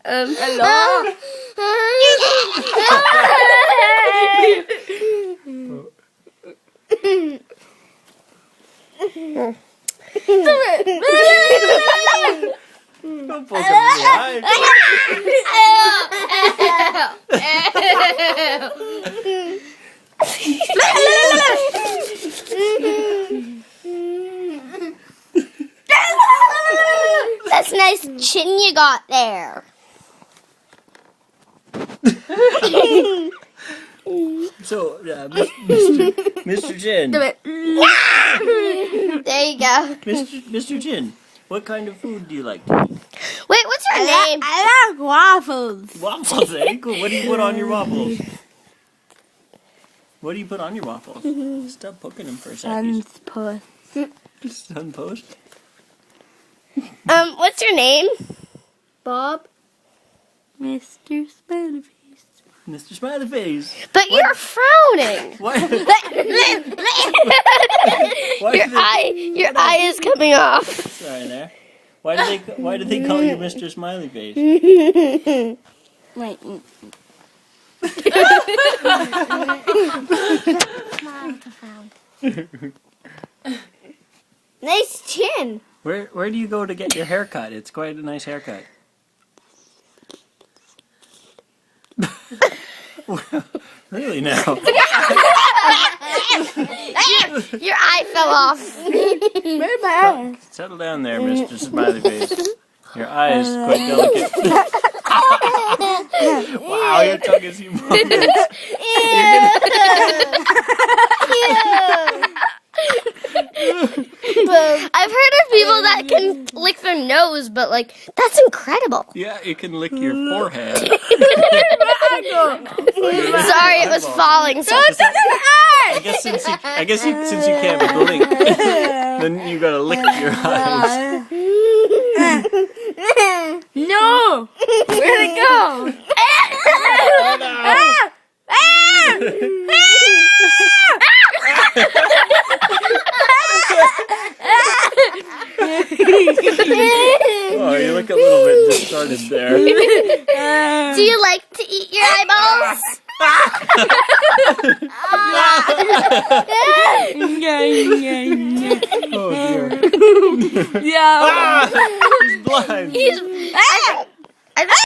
Hello. Don't poke him in the eye. That's a nice chin you got there. So, Mr. Chin. There you go. Mr. Chin, what kind of food do you like to eat? Wait, what's your name? I like waffles. Waffles, eh? Cool. What do you put on your waffles? What do you put on your waffles? Stop poking him for a second. Sunpost. Sunpost? What's your name? Bob? Mr. Smileyface. Mr. Smiley Face. But you're frowning. Why? Your eye is coming off. Sorry there. Why do they call you Mr. Smiley Face? Wait. Nice chin. Where do you go to get your haircut? It's quite a nice haircut. Really now? Your eye fell off. Where's my eye? Settle down there, Mr. Smiley Face. Your eye is quite delicate. Wow, your tongue is humongous. I've heard of people that can lick their nose, but like that's incredible. Yeah, it can lick your forehead. Sorry, it was falling. So I guess since you can't blink, then you gotta lick your eyes. No! Where'd it go? Oh, you look a little bit distorted there. do you like to eat your eyeballs? Oh dear. Yeah. He's blind. I think